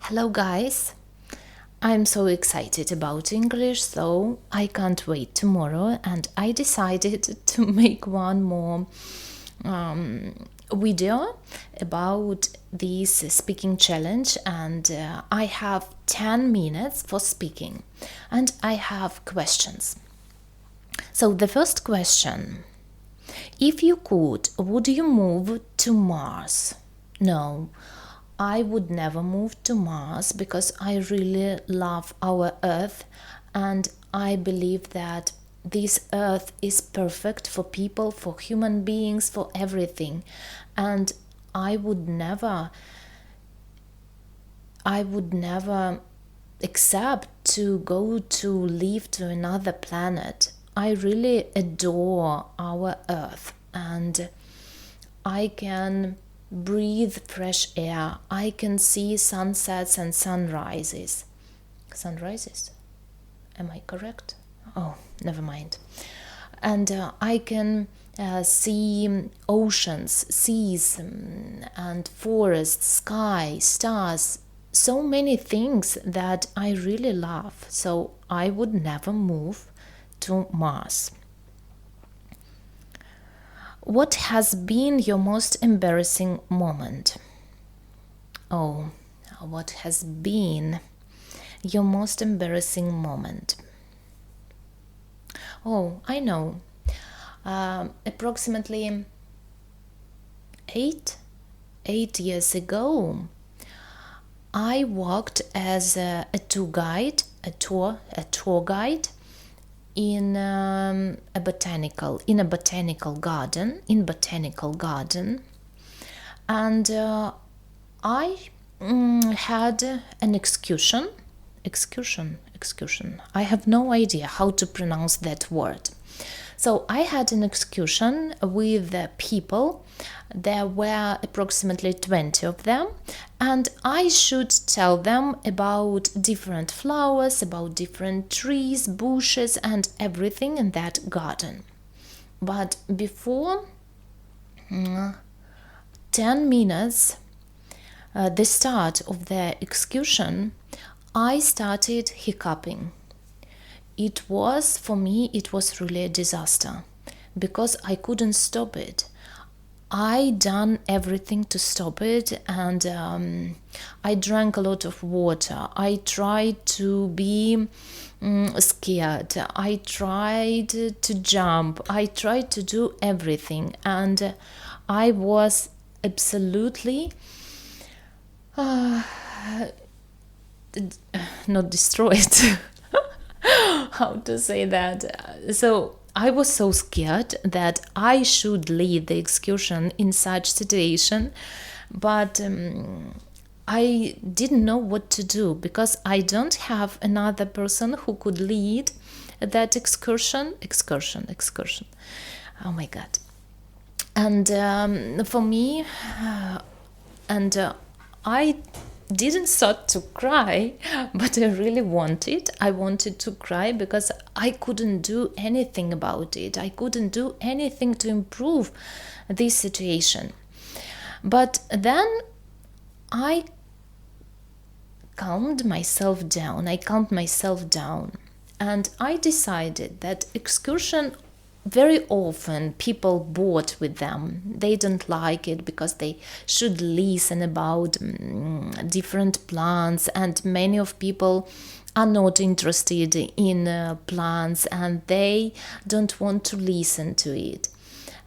Hello guys, I'm so excited about English, so I can't wait tomorrow, and I decided to make one more video about this speaking challenge, and I have 10 minutes for speaking, and I have questions. So the first question: if you could, would you move to Mars? No, I would never move to Mars because I really love our Earth, and I believe that this Earth is perfect for people, for human beings, for everything. And I would never accept to go to live to another planet. I really adore our Earth, and I can breathe fresh air. I can see sunsets and sunrises. Sunrises? Am I correct? Oh, never mind. And I can see oceans, seas, and forests, sky, stars, so many things that I really love. So I would never move to Mars. What has been your most embarrassing moment? Oh, what has been your most embarrassing moment? Oh, I know. Approximately 8 years ago, I worked as a tour guide in a botanical garden, and I had an excursion. I have no idea how to pronounce that word. So I had an excursion with people. There were approximately 20 of them, and I should tell them about different flowers, about different trees, bushes, and everything in that garden. But before 10 minutes, the start of the excursion, I started hiccuping. For me, it was really a disaster because I couldn't stop it. I done everything to stop it, and I drank a lot of water. I tried to be scared. I tried to jump. I tried to do everything, and I was absolutely not destroyed. How to say that? So I was so scared that I should lead the excursion in such situation, but I didn't know what to do because I don't have another person who could lead that excursion. Oh my God. And for me, I didn't start to cry, but I wanted to cry because I couldn't do anything about it. I couldn't do anything to improve this situation. But then I calmed myself down, and I decided that excursion, very often people bored with them. They don't like it because they should listen about different plants, and many of people are not interested in plants and they don't want to listen to it.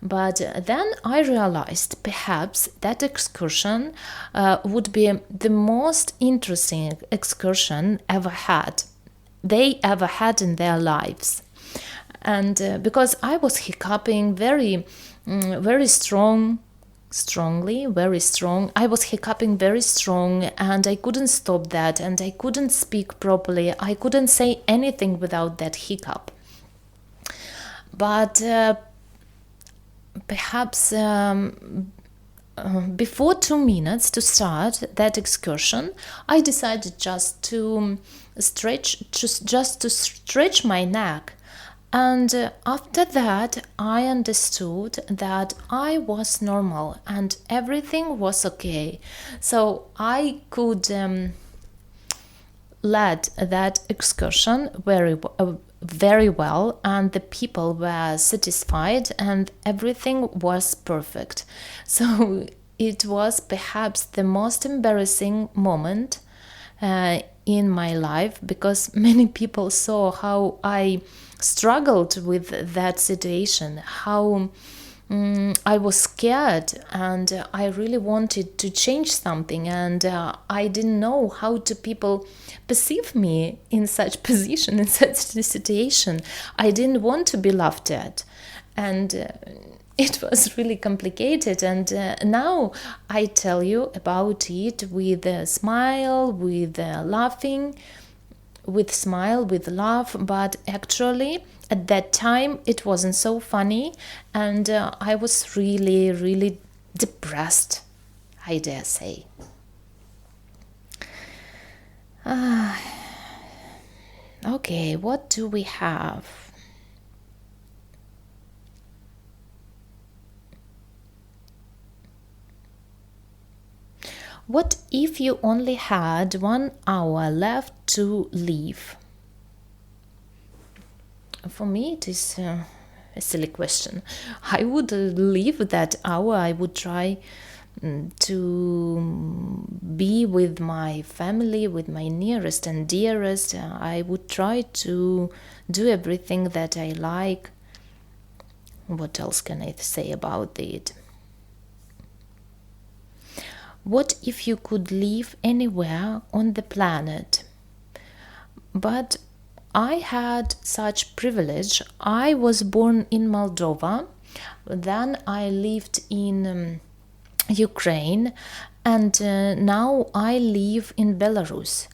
But then I realized perhaps that excursion would be the most interesting excursion they ever had in their lives. And because I was hiccuping very strong, I was hiccuping very strong, and I couldn't stop that, and I couldn't speak properly. I couldn't say anything without that hiccup. But perhaps before 2 minutes to start that excursion, I decided just to stretch my neck. And after that, I understood that I was normal and everything was okay. So I could led that excursion very well, and the people were satisfied and everything was perfect. So it was perhaps the most embarrassing moment in my life, because many people saw how I struggled with that situation, how I was scared and I really wanted to change something, and I didn't know how to people perceive me in such position, in such situation. I didn't want to be laughed at, and it was really complicated. And now I tell you about it with a smile, with laughing, with smile, with laugh, but actually at that time it wasn't so funny, and I was really, really depressed, I dare say. Okay, what do we have? What if you only had 1 hour left to live? For me, it is a silly question. I would live that hour. I would try to be with my family, with my nearest and dearest. I would try to do everything that I like. What else can I say about it? What if you could live anywhere on the planet? But I had such privilege. I was born in Moldova, then I lived in Ukraine, and now I live in Belarus.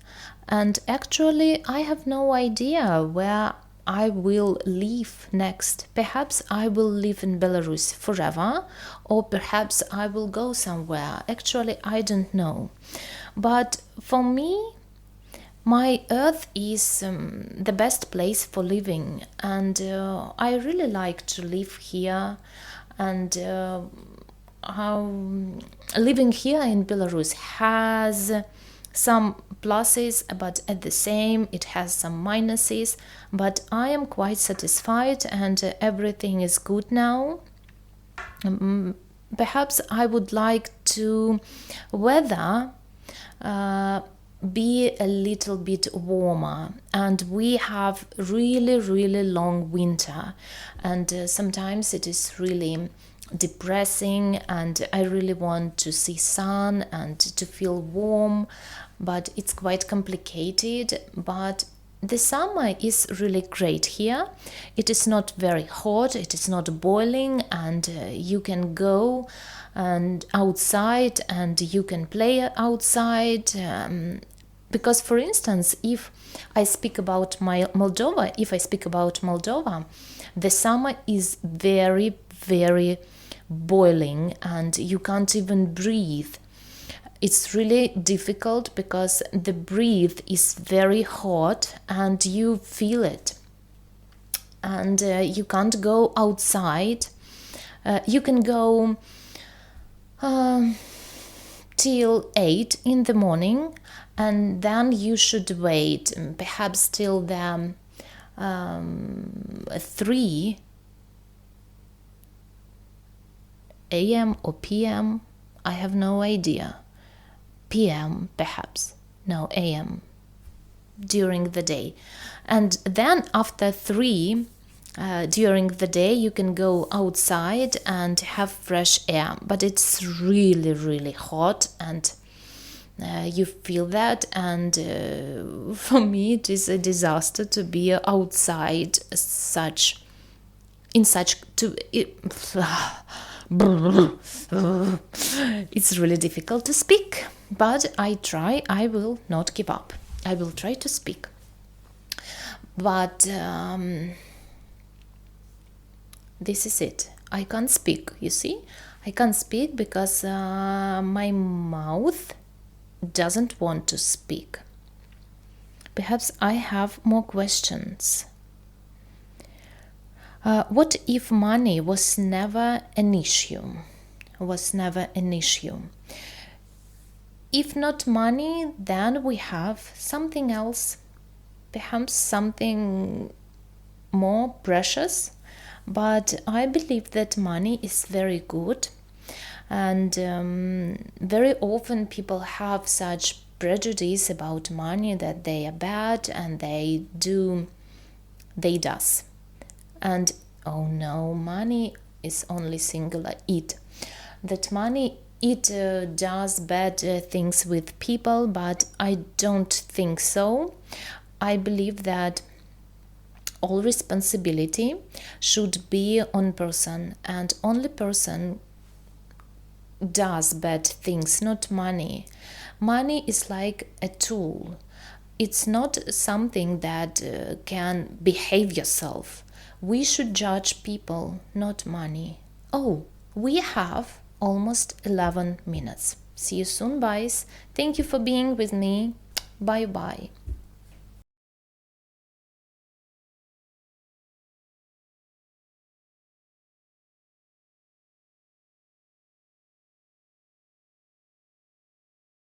And actually, I have no idea where I will live next. Perhaps I will live in Belarus forever, or perhaps I will go somewhere. Actually, I don't know. But for me, my Earth is the best place for living, and I really like to live here. And living here in Belarus has some pluses, but at the same it has some minuses, but I am quite satisfied and everything is good now. Perhaps I would like to weather be a little bit warmer, and we have really, really long winter, and sometimes it is really depressing, and I really want to see sun and to feel warm, but it's quite complicated. But the summer is really great here. It is not very hot, it is not boiling, and you can go and outside and you can play outside. Because, for instance, if I speak about Moldova, the summer is very, very boiling and you can't even breathe. It's really difficult because the breath is very hot and you feel it, and you can't go outside. You can go till 8 in the morning, and then you should wait perhaps till the 3 a.m. or p.m. I have no idea. p.m. perhaps, no, a.m. during the day. And then after 3 during the day you can go outside and have fresh air, but it's really, really hot, and you feel that. And for me it is a disaster to be outside it's really difficult to speak, but I will not give up. I will try to speak. But this is it. I can't speak, you see? I can't speak because my mouth doesn't want to speak. Perhaps I have more questions. What if money was never an issue? If not money, then we have something else, perhaps something more precious. But I believe that money is very good, and very often people have such prejudice about money that they are bad and they does. And oh no, money is only singular it. That money does bad things with people, but I don't think so. I believe that all responsibility should be on person, and only person does bad things, not money. Money is like a tool. It's not something that can behave yourself. We should judge people, not money. Oh, we have almost 11 minutes. See you soon, guys. Thank you for being with me. Bye bye.